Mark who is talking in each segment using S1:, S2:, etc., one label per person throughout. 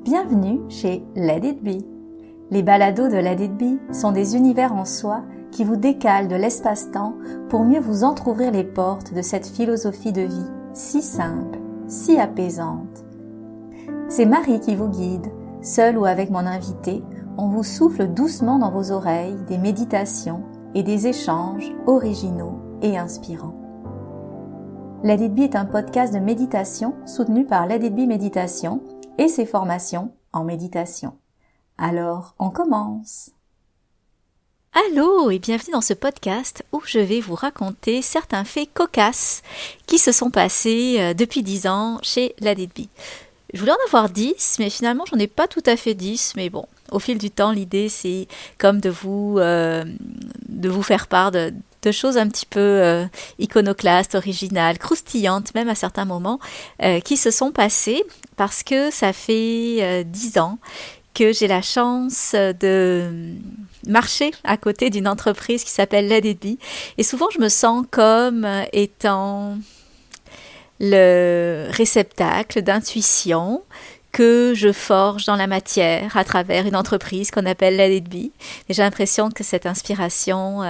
S1: Bienvenue chez Let It Be. Les balados de Let It Be sont des univers en soi qui vous décalent de l'espace-temps pour mieux vous entrouvrir les portes de cette philosophie de vie si simple, si apaisante. C'est Marie qui vous guide, seule ou avec mon invité, on vous souffle doucement dans vos oreilles des méditations et des échanges originaux et inspirants. Let It Be est un podcast de méditation soutenu par Let It Be Méditation et ses formations en méditation. Alors, on commence!
S2: Allô et bienvenue dans ce podcast où je vais vous raconter certains faits cocasses qui se sont passés depuis 10 ans chez Let It Be. Je voulais en avoir 10, mais finalement j'en ai pas tout à fait 10, mais bon, au fil du temps, l'idée c'est comme de vous faire part de choses un petit peu iconoclastes, originales, croustillantes, même à certains moments, qui se sont passées parce que ça fait 10 ans que j'ai la chance de marcher à côté d'une entreprise qui s'appelle Let It Be. Et souvent, je me sens comme étant le réceptacle d'intuition que je forge dans la matière à travers une entreprise qu'on appelle Let It Be. Et j'ai l'impression que cette inspiration,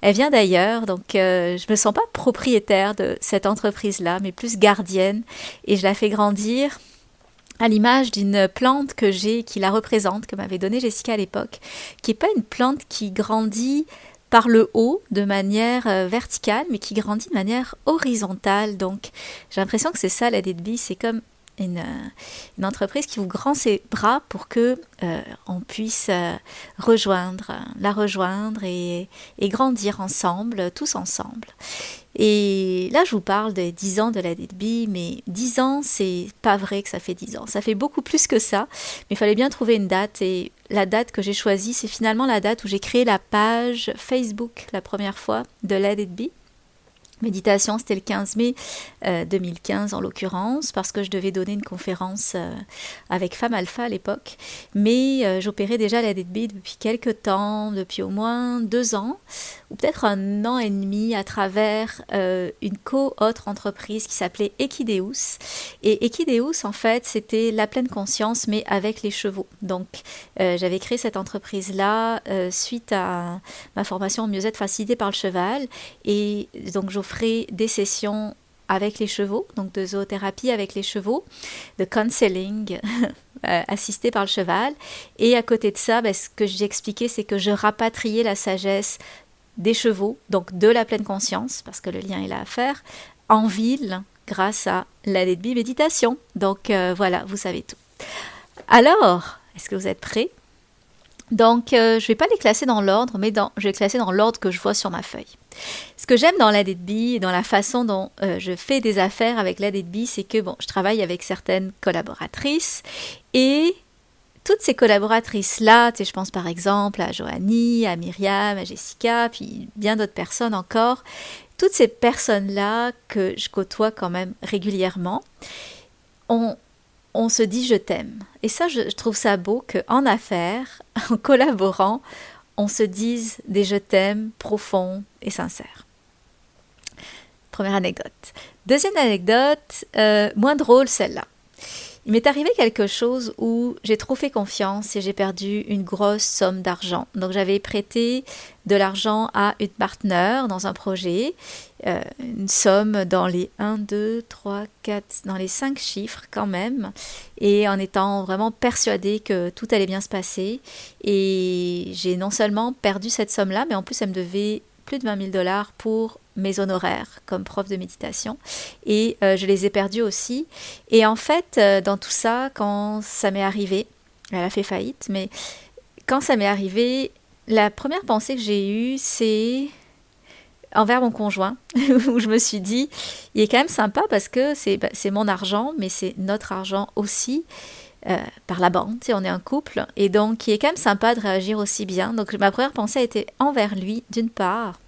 S2: elle vient d'ailleurs. Donc, je me sens pas propriétaire de cette entreprise-là, mais plus gardienne. Et je la fais grandir à l'image d'une plante que j'ai, qui la représente, que m'avait donnée Jessica à l'époque, qui n'est pas une plante qui grandit par le haut de manière verticale, mais qui grandit de manière horizontale. Donc, j'ai l'impression que c'est ça, Let It Be, c'est comme une entreprise qui vous grand ses bras pour que on puisse la rejoindre et grandir ensemble, tous ensemble. Et là, je vous parle des 10 ans de Let It Be, mais 10 ans, c'est pas vrai que ça fait 10 ans. Ça fait beaucoup plus que ça, mais il fallait bien trouver une date. Et la date que j'ai choisie, c'est finalement la date où j'ai créé la page Facebook la première fois de Let It Be. Méditation, c'était le 15 mai 2015 en l'occurrence, parce que je devais donner une conférence avec Femme Alpha à l'époque. Mais j'opérais déjà Let It Be depuis quelques temps, depuis au moins 2 ans, ou peut-être 1 an et demi, à travers une autre entreprise qui s'appelait Equideus. Et Equideus, en fait, c'était la pleine conscience, mais avec les chevaux. Donc, j'avais créé cette entreprise-là suite à ma formation en mieux-être facilitée par le cheval. Et donc, j'offrais des sessions avec les chevaux, donc de zoothérapie avec les chevaux, de counseling assisté par le cheval. Et à côté de ça, ce que j'ai expliqué, c'est que je rapatriais la sagesse des chevaux, donc de la pleine conscience, parce que le lien est là à faire, en ville, grâce à la Let It Be méditation. Donc voilà, vous savez tout. Alors, est-ce que vous êtes prêts? Donc, je ne vais pas les classer dans l'ordre, mais je vais les classer dans l'ordre que je vois sur ma feuille. Ce que j'aime dans Let It Be et dans la façon dont je fais des affaires avec Let It Be, c'est que je travaille avec certaines collaboratrices et toutes ces collaboratrices-là, je pense par exemple à Joanie, à Myriam, à Jessica, puis bien d'autres personnes encore, toutes ces personnes-là que je côtoie quand même régulièrement, on se dit « je t'aime ». Et ça, je trouve ça beau qu'en affaires, en collaborant, on se dise des « je t'aime » profonds et sincères. Première anecdote. Deuxième anecdote, moins drôle celle-là. Il m'est arrivé quelque chose où j'ai trop fait confiance et j'ai perdu une grosse somme d'argent. Donc j'avais prêté de l'argent à une partenaire dans un projet, une somme dans les 1, 2, 3, 4, dans les 5 chiffres quand même, et en étant vraiment persuadée que tout allait bien se passer. Et j'ai non seulement perdu cette somme-là, mais en plus elle me devait plus de 20 000 $ pour mes honoraires comme prof de méditation, et je les ai perdus aussi. Et en fait, dans tout ça, quand ça m'est arrivé, elle a fait faillite, mais quand ça m'est arrivé, la première pensée que j'ai eue, c'est envers mon conjoint, où je me suis dit, il est quand même sympa parce que c'est mon argent, mais c'est notre argent aussi, par la banque, on est un couple, et donc il est quand même sympa de réagir aussi bien. Donc ma première pensée a été envers lui, d'une part,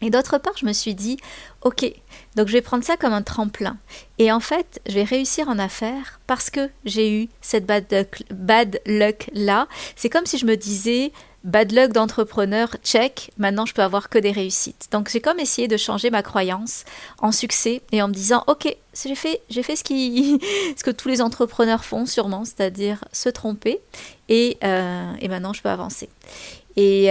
S2: et d'autre part, je me suis dit, ok, donc je vais prendre ça comme un tremplin. Et en fait, je vais réussir en affaires parce que j'ai eu cette bad luck-là. C'est comme si je me disais, bad luck d'entrepreneur, check, maintenant je peux avoir que des réussites. Donc j'ai comme essayé de changer ma croyance en succès et en me disant, ok, j'ai fait ce que tous les entrepreneurs font sûrement, c'est-à-dire se tromper et maintenant je peux avancer. Et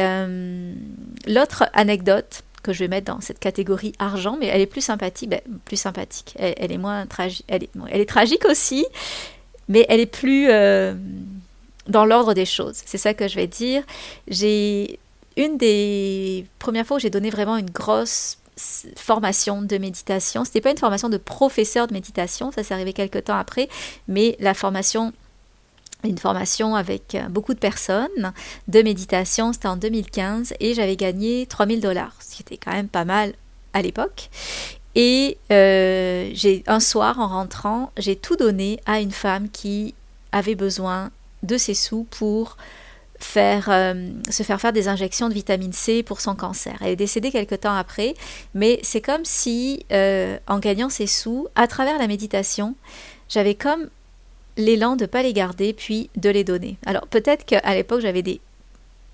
S2: l'autre anecdote que je vais mettre dans cette catégorie argent, mais elle est plus sympathique, elle est moins tragique, elle est tragique aussi, mais elle est plus dans l'ordre des choses. C'est ça que je vais dire. J'ai une des premières fois où j'ai donné vraiment une grosse formation de méditation. C'était pas une formation de professeur de méditation, ça s'est arrivé quelques temps après, mais une formation avec beaucoup de personnes de méditation, c'était en 2015 et j'avais gagné 3 000 $, ce qui était quand même pas mal à l'époque. Et un soir, en rentrant, j'ai tout donné à une femme qui avait besoin de ses sous pour se faire faire des injections de vitamine C pour son cancer. Elle est décédée quelque temps après, mais c'est comme si, en gagnant ces sous, à travers la méditation, j'avais comme l'élan de ne pas les garder, puis de les donner. Alors peut-être qu'à l'époque, j'avais des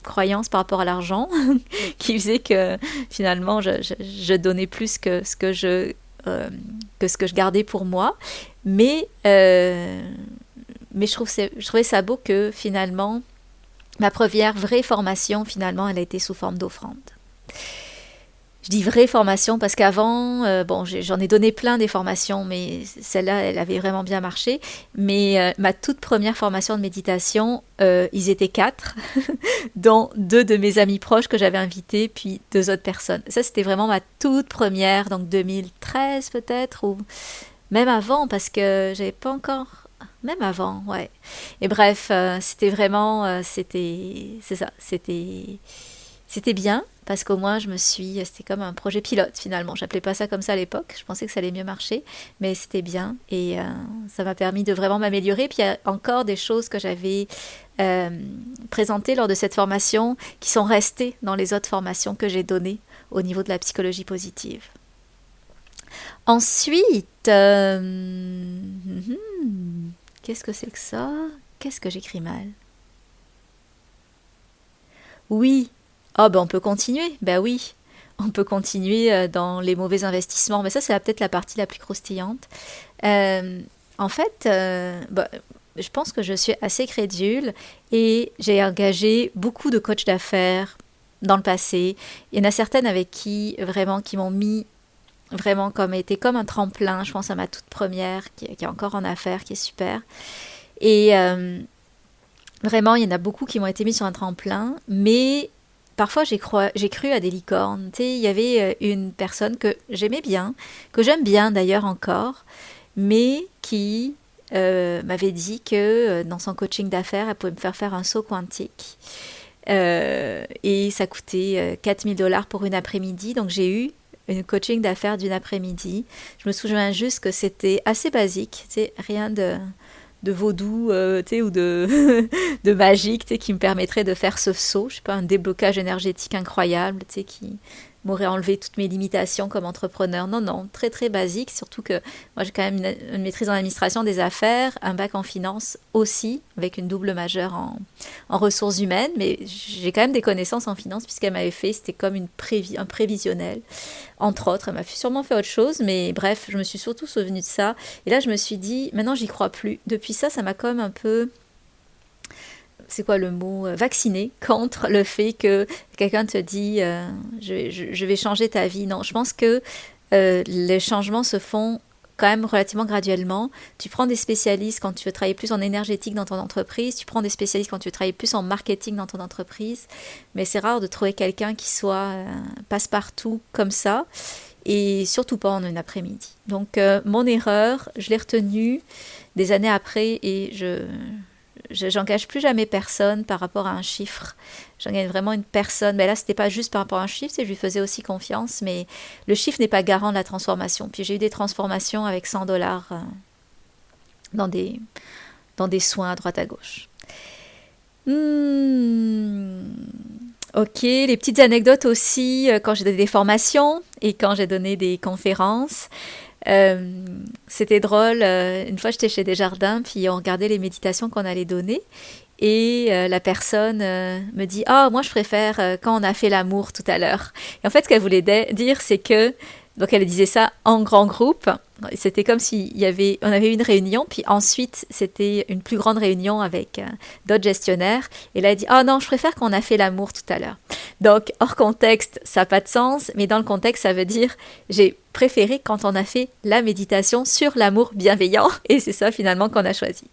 S2: croyances par rapport à l'argent qui faisaient que finalement, je donnais plus que ce que je gardais pour moi. Mais je trouvais ça beau que finalement, ma première vraie formation, finalement, elle a été sous forme d'offrande. Je dis vraie formation parce qu'avant, j'en ai donné plein des formations, mais celle-là, elle avait vraiment bien marché. Mais ma toute première formation de méditation, ils étaient 4, dont 2 de mes amis proches que j'avais invités, puis 2 autres personnes. Ça, c'était vraiment ma toute première, donc 2013 peut-être, ou même avant, parce que j'avais pas encore... Même avant, ouais. Et bref, c'était vraiment... C'était bien, parce qu'au moins c'était comme un projet pilote finalement. J'appelais pas ça comme ça à l'époque, je pensais que ça allait mieux marcher, mais c'était bien et ça m'a permis de vraiment m'améliorer. Puis il y a encore des choses que j'avais présentées lors de cette formation qui sont restées dans les autres formations que j'ai données au niveau de la psychologie positive. Ensuite, qu'est-ce que c'est que ça? Qu'est-ce que j'écris mal? Oui. On peut continuer. Ben oui, on peut continuer dans les mauvais investissements. Mais ça, c'est peut-être la partie la plus croustillante. En fait, je pense que je suis assez crédule et j'ai engagé beaucoup de coachs d'affaires dans le passé. Il y en a certaines avec qui m'ont mis vraiment été comme un tremplin. Je pense à ma toute première qui est encore en affaires, qui est super. Et vraiment, il y en a beaucoup qui m'ont été mis sur un tremplin, mais parfois j'ai cru à des licornes. Tu sais, il y avait une personne que j'aimais bien, que j'aime bien d'ailleurs encore, mais qui m'avait dit que dans son coaching d'affaires, elle pouvait me faire un saut quantique. Et ça coûtait 4 000 $ pour une après-midi, donc j'ai eu une coaching d'affaires d'une après-midi. Je me souviens juste que c'était assez basique, tu sais, rien de vaudou, ou de magique, qui me permettrait de faire ce saut, je sais pas, un déblocage énergétique incroyable, qui m'aurait enlevé toutes mes limitations comme entrepreneur. Non, très très basique, surtout que moi j'ai quand même une maîtrise en administration des affaires, un bac en finance aussi, avec une double majeure en ressources humaines, mais j'ai quand même des connaissances en finance puisqu'elle m'avait fait, c'était comme un prévisionnel, entre autres. Elle m'a sûrement fait autre chose, mais bref, je me suis surtout souvenue de ça. Et là, je me suis dit, maintenant j'y crois plus. Depuis ça m'a comme un peu... c'est quoi le mot, vacciner contre le fait que quelqu'un te dit je vais changer ta vie. Non, je pense que les changements se font quand même relativement graduellement. Tu prends des spécialistes quand tu veux travailler plus en énergétique dans ton entreprise, tu prends des spécialistes quand tu veux travailler plus en marketing dans ton entreprise, mais c'est rare de trouver quelqu'un qui soit passe-partout comme ça, et surtout pas en une après-midi. Donc mon erreur, je l'ai retenue des années après et j'engage plus jamais personne par rapport à un chiffre. J'engage vraiment une personne. Mais là, c'était pas juste par rapport à un chiffre, je lui faisais aussi confiance, mais le chiffre n'est pas garant de la transformation. Puis j'ai eu des transformations avec 100 $ dans des soins à droite à gauche. Ok, les petites anecdotes aussi, quand j'ai donné des formations et quand j'ai donné des conférences. C'était drôle. Une fois, j'étais chez Desjardins, puis on regardait les méditations qu'on allait donner. Et la personne me dit «Ah, moi je préfère quand on a fait l'amour tout à l'heure». Et en fait, ce qu'elle voulait dire, c'est que, donc elle disait ça en grand groupe. C'était comme on avait une réunion, puis ensuite c'était une plus grande réunion avec d'autres gestionnaires. Et là, elle dit «Ah non, je préfère qu'on a fait l'amour tout à l'heure». Donc, hors contexte, ça n'a pas de sens, mais dans le contexte, ça veut dire j'ai préféré quand on a fait la méditation sur l'amour bienveillant. Et c'est ça finalement qu'on a choisi.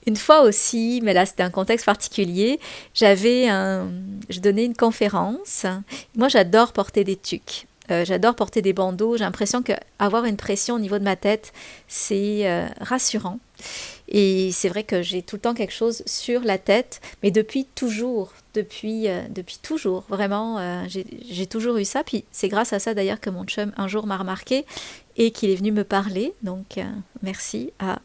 S2: Une fois aussi, mais là c'était un contexte particulier, je donnais une conférence. Moi j'adore porter des tuques, j'adore porter des bandeaux. J'ai l'impression qu'avoir une pression au niveau de ma tête, c'est rassurant. Et c'est vrai que j'ai tout le temps quelque chose sur la tête, mais depuis toujours, depuis toujours, vraiment, j'ai toujours eu ça. Puis c'est grâce à ça d'ailleurs que mon chum un jour m'a remarqué et qu'il est venu me parler. Donc merci à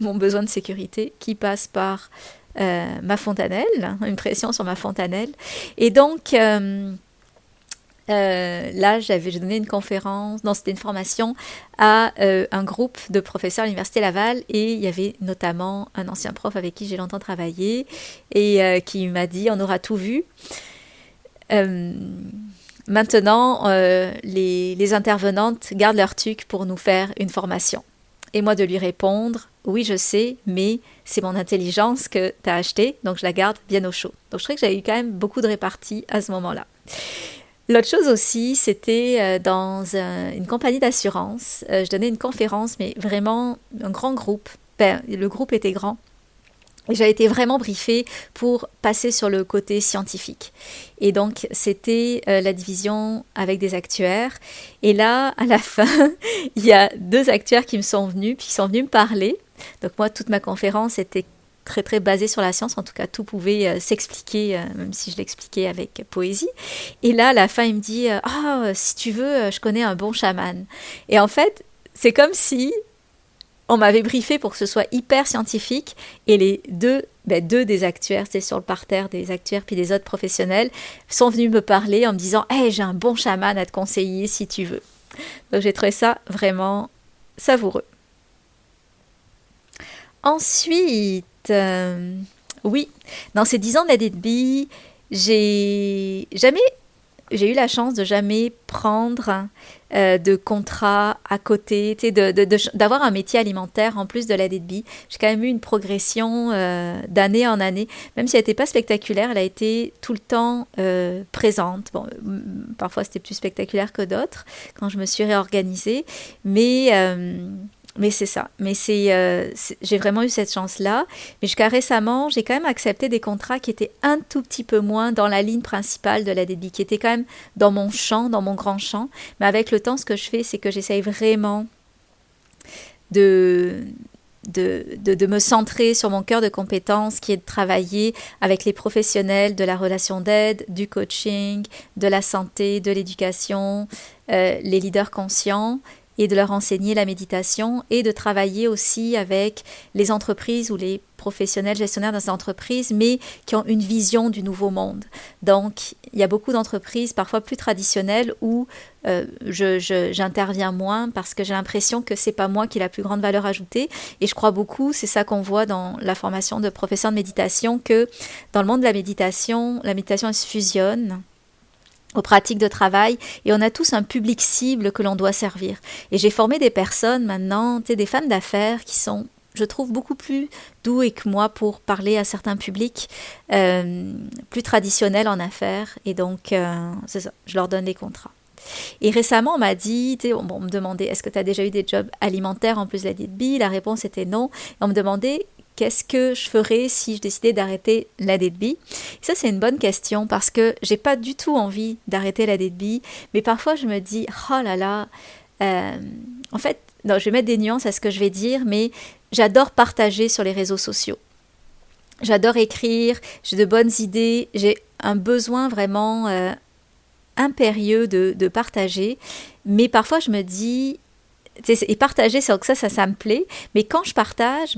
S2: mon besoin de sécurité qui passe par ma fontanelle, une pression sur ma fontanelle. Et donc là, j'ai donné une conférence, non, c'était une formation à un groupe de professeurs à l'Université Laval et il y avait notamment un ancien prof avec qui j'ai longtemps travaillé et qui m'a dit on aura tout vu. Maintenant, les intervenantes gardent leur tuque pour nous faire une formation. Et moi de lui répondre oui, je sais, mais c'est mon intelligence que tu as achetée, donc je la garde bien au chaud. Donc je trouvais que j'avais eu quand même beaucoup de réparties à ce moment-là. L'autre chose aussi, c'était dans une compagnie d'assurance. Je donnais une conférence, mais vraiment un grand groupe. Le groupe était grand. Et j'ai été vraiment briefée pour passer sur le côté scientifique. Et donc, c'était la division avec des actuaires. Et là, à la fin, il y a 2 actuaires qui me sont venus, puis qui sont venus me parler. Donc moi, toute ma conférence était très très basée sur la science, en tout cas tout pouvait s'expliquer, même si je l'expliquais avec poésie. Et là, à la fin, il me dit « Ah, si tu veux, je connais un bon chaman. » Et en fait, c'est comme si on m'avait briefé pour que ce soit hyper scientifique et les deux des actuaires, c'est sur le parterre des actuaires puis des autres professionnels, sont venus me parler en me disant « Hey, j'ai un bon chaman à te conseiller si tu veux. » Donc j'ai trouvé ça vraiment savoureux. Ensuite, oui, dans ces 10 ans de Let It Be, j'ai eu la chance de jamais prendre de contrat à côté, d'avoir un métier alimentaire en plus de Let It Be. J'ai quand même eu une progression d'année en année, même si elle n'était pas spectaculaire, elle a été tout le temps présente. Bon, parfois c'était plus spectaculaire que d'autres quand je me suis réorganisée, mais c'est ça. Mais j'ai vraiment eu cette chance-là. Mais jusqu'à récemment, j'ai quand même accepté des contrats qui étaient un tout petit peu moins dans la ligne principale de la Let It Be, qui étaient quand même dans mon champ, dans mon grand champ. Mais avec le temps, ce que je fais, c'est que j'essaye vraiment de me centrer sur mon cœur de compétence, qui est de travailler avec les professionnels de la relation d'aide, du coaching, de la santé, de l'éducation, les leaders conscients, et de leur enseigner la méditation et de travailler aussi avec les entreprises ou les professionnels gestionnaires dans ces entreprises, mais qui ont une vision du nouveau monde. Donc, il y a beaucoup d'entreprises, parfois plus traditionnelles, où j'interviens moins parce que j'ai l'impression que c'est pas moi qui ai la plus grande valeur ajoutée. Et je crois beaucoup, c'est ça qu'on voit dans la formation de professeur de méditation, que dans le monde de la méditation elle se fusionne aux pratiques de travail, et on a tous un public cible que l'on doit servir. Et j'ai formé des personnes maintenant, des femmes d'affaires qui sont, je trouve, beaucoup plus douées que moi pour parler à certains publics plus traditionnels en affaires, et donc c'est ça, je leur donne les contrats. Et récemment, on m'a dit, on me demandait, est-ce que tu as déjà eu des jobs alimentaires en plus de la Let It Be? La réponse était non. Et on me demandait, qu'est-ce que je ferais si je décidais d'arrêter la Let It Be? Ça, c'est une bonne question parce que j'ai pas du tout envie d'arrêter la Let It Be, mais parfois je me dis, oh là là, en fait, non, je vais mettre des nuances à ce que je vais dire, mais j'adore partager sur les réseaux sociaux. J'adore écrire, j'ai de bonnes idées, j'ai un besoin vraiment impérieux de partager, mais parfois je me dis, et partager, ça me plaît. Mais quand je partage,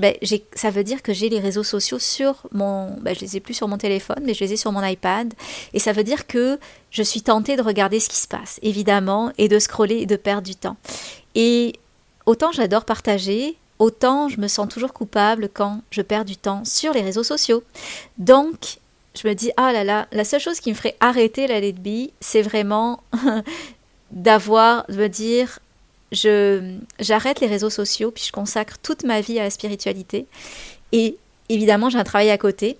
S2: ça veut dire que j'ai les réseaux sociaux sur mon... je les ai plus sur mon téléphone, mais je les ai sur mon iPad. Et ça veut dire que je suis tentée de regarder ce qui se passe, évidemment, et de scroller et de perdre du temps. Et autant j'adore partager, autant je me sens toujours coupable quand je perds du temps sur les réseaux sociaux. Donc, je me dis, ah là là, la seule chose qui me ferait arrêter la Let It Be, c'est vraiment de me dire... J'arrête les réseaux sociaux, puis je consacre toute ma vie à la spiritualité. Et évidemment, j'ai un travail à côté.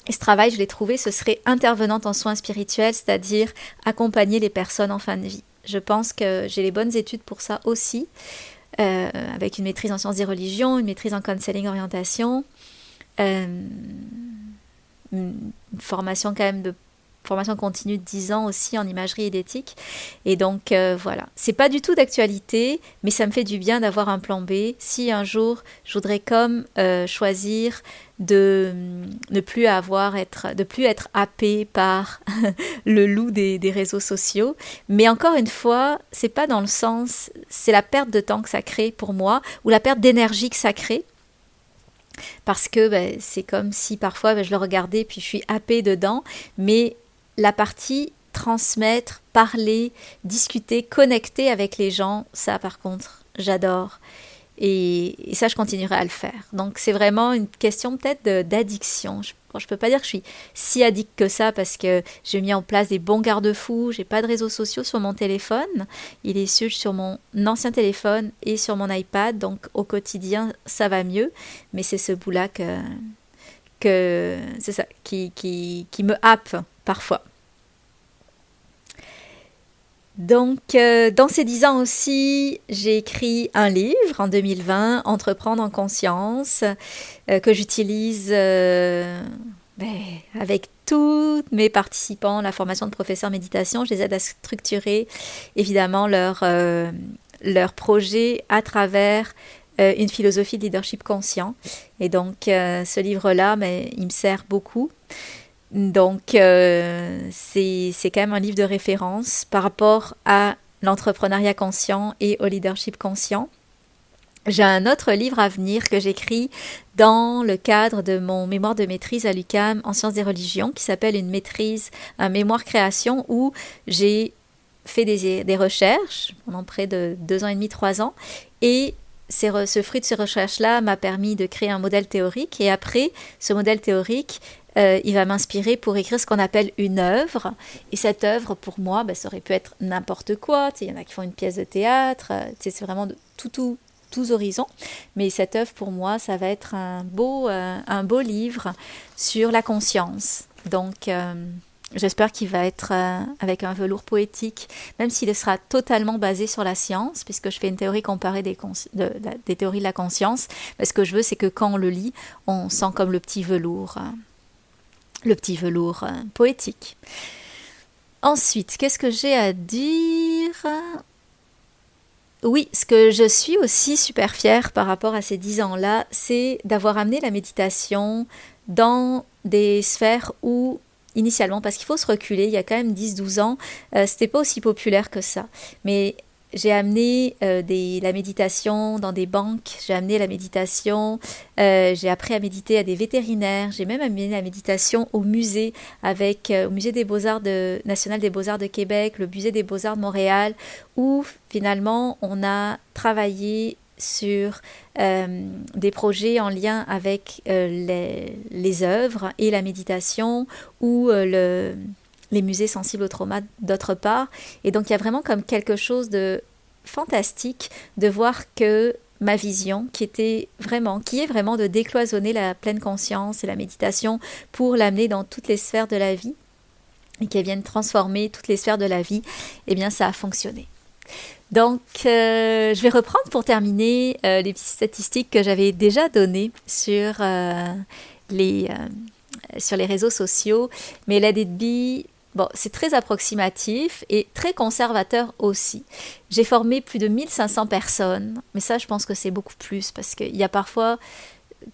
S2: Et ce travail, je l'ai trouvé, ce serait intervenante en soins spirituels, c'est-à-dire accompagner les personnes en fin de vie. Je pense que j'ai les bonnes études pour ça aussi, avec une maîtrise en sciences des religions, une maîtrise en counseling orientation, une formation quand même formation continue de 10 ans aussi en imagerie et d'éthique. Et donc, voilà. C'est pas du tout d'actualité, mais ça me fait du bien d'avoir un plan B. Si un jour, je voudrais choisir de ne plus être happée par le loup des réseaux sociaux. Mais encore une fois, c'est pas dans le sens, c'est la perte de temps que ça crée pour moi, ou la perte d'énergie que ça crée. Parce que c'est comme si parfois je le regardais puis je suis happée dedans, mais la partie transmettre, parler, discuter, connecter avec les gens, ça par contre, j'adore. Et ça, je continuerai à le faire. Donc, c'est vraiment une question peut-être d'addiction. Je ne peux pas dire que je suis si addict que ça parce que j'ai mis en place des bons garde-fous. Je n'ai pas de réseaux sociaux sur mon téléphone. Il est sur mon ancien téléphone et sur mon iPad. Donc, au quotidien, ça va mieux. Mais c'est ce bout-là c'est ça, qui me happe parfois. Donc, dans ces 10 ans aussi, j'ai écrit un livre en 2020, Entreprendre en conscience, que j'utilise avec tous mes participants, la formation de professeur méditation. Je les aide à structurer, évidemment, leur projet à travers une philosophie de leadership conscient. Et donc, ce livre-là, il me sert beaucoup. Donc, c'est quand même un livre de référence par rapport à l'entrepreneuriat conscient et au leadership conscient. J'ai un autre livre à venir que j'écris dans le cadre de mon mémoire de maîtrise à l'UQAM en sciences des religions qui s'appelle un mémoire création où j'ai fait des recherches pendant près de 2 ans et demi, 3 ans et ce fruit de ces recherches-là m'a permis de créer un modèle théorique et après ce modèle théorique il va m'inspirer pour écrire ce qu'on appelle une œuvre. Et cette œuvre, pour moi, ça aurait pu être n'importe quoi. Il y en a qui font une pièce de théâtre. C'est vraiment de tous horizons. Mais cette œuvre, pour moi, ça va être un beau livre sur la conscience. Donc, j'espère qu'il va être avec un velours poétique, même s'il sera totalement basé sur la science, puisque je fais une théorie comparée des théories de la conscience. Mais ce que je veux, c'est que quand on le lit, on sent comme le petit velours poétique. Ensuite, qu'est-ce que j'ai à dire ? Oui, ce que je suis aussi super fière par rapport à ces 10 ans-là, c'est d'avoir amené la méditation dans des sphères où, initialement, parce qu'il faut se reculer, il y a quand même 10-12 ans, c'était pas aussi populaire que ça. Mais j'ai amené la méditation dans des banques, j'ai amené la méditation, j'ai appris à méditer à des vétérinaires, j'ai même amené la méditation au musée, au musée des Beaux-Arts National des Beaux-Arts de Québec, le musée des Beaux-Arts de Montréal, où finalement on a travaillé sur des projets en lien avec les œuvres et la méditation ou les musées sensibles au trauma d'autre part. Et donc, il y a vraiment comme quelque chose de fantastique de voir que ma vision, qui est vraiment de décloisonner la pleine conscience et la méditation pour l'amener dans toutes les sphères de la vie et qu'elle vienne transformer toutes les sphères de la vie, eh bien, ça a fonctionné. Donc, je vais reprendre pour terminer les petites statistiques que j'avais déjà données sur les réseaux sociaux. Mais Let It Be, c'est très approximatif et très conservateur aussi. J'ai formé plus de 1500 personnes, mais ça, je pense que c'est beaucoup plus parce qu'il y a parfois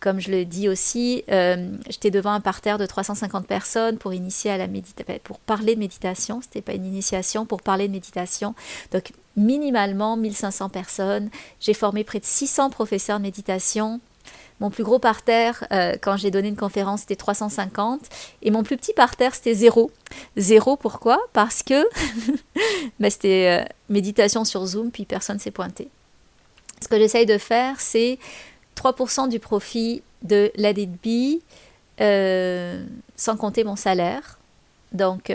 S2: comme je le dis aussi, j'étais devant un parterre de 350 personnes pour initier à la pour parler de méditation. C'était pas une initiation, pour parler de méditation. Donc, minimalement 1500 personnes. J'ai formé près de 600 professeurs de méditation. Mon plus gros parterre, quand j'ai donné une conférence, c'était 350. Et mon plus petit parterre, c'était 0. 0, pourquoi? Parce que c'était méditation sur Zoom, puis personne ne s'est pointé. Ce que j'essaye de faire, c'est 3% du profit de Let It Be, sans compter mon salaire. Donc,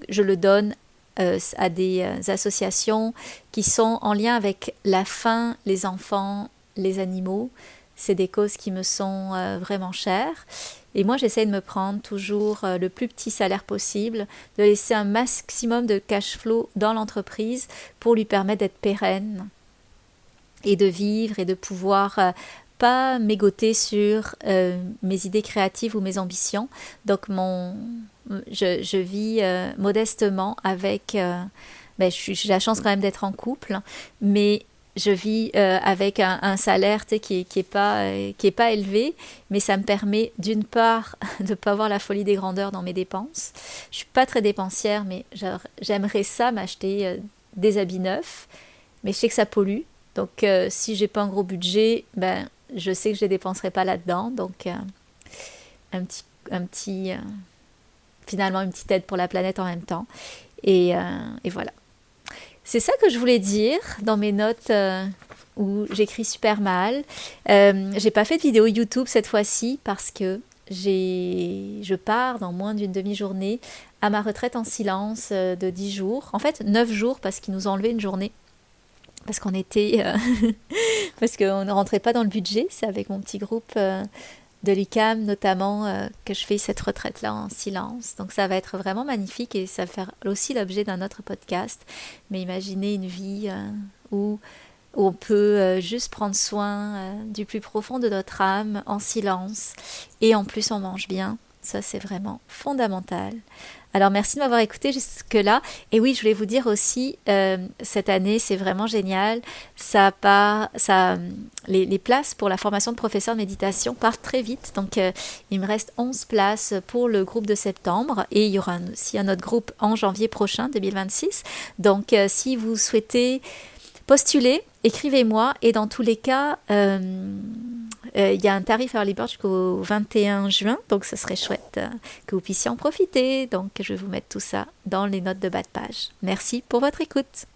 S2: je le donne à des associations qui sont en lien avec la faim, les enfants, les animaux. C'est des causes qui me sont vraiment chères. Et moi, j'essaie de me prendre toujours le plus petit salaire possible, de laisser un maximum de cash flow dans l'entreprise pour lui permettre d'être pérenne et de vivre et de pouvoir pas m'égoter sur mes idées créatives ou mes ambitions. Donc, je vis modestement avec... j'ai la chance quand même d'être en couple, mais je vis avec un salaire qui est pas élevé, mais ça me permet d'une part de ne pas avoir la folie des grandeurs dans mes dépenses. Je suis pas très dépensière, mais j'aimerais ça m'acheter des habits neufs, mais je sais que ça pollue. Donc si j'ai pas un gros budget, je sais que je les dépenserai pas là-dedans. Donc finalement une petite aide pour la planète en même temps. Et voilà. C'est ça que je voulais dire dans mes notes où j'écris super mal. J'ai pas fait de vidéo YouTube cette fois-ci parce que je pars dans moins d'une demi-journée à ma retraite en silence de 10 jours. En fait, 9 jours parce qu'ils nous ont enlevé une journée. Parce qu'on était... parce qu'on ne rentrait pas dans le budget. C'est avec mon petit groupe de l'UQAM notamment que je fais cette retraite-là en silence. Donc ça va être vraiment magnifique et ça va faire aussi l'objet d'un autre podcast. Mais imaginez une vie où on peut juste prendre soin du plus profond de notre âme en silence. Et en plus on mange bien. Ça c'est vraiment fondamental. Alors merci de m'avoir écouté jusque-là. Et oui, je voulais vous dire aussi, cette année, c'est vraiment génial. Les places pour la formation de professeur de méditation partent très vite. Donc, il me reste 11 places pour le groupe de septembre. Et il y aura aussi un autre groupe en janvier prochain, 2026. Donc, si vous souhaitez postuler, écrivez-moi. Et dans tous les cas... il y a un tarif Early Bird jusqu'au 21 juin, donc ce serait chouette que vous puissiez en profiter. Donc je vais vous mettre tout ça dans les notes de bas de page. Merci pour votre écoute.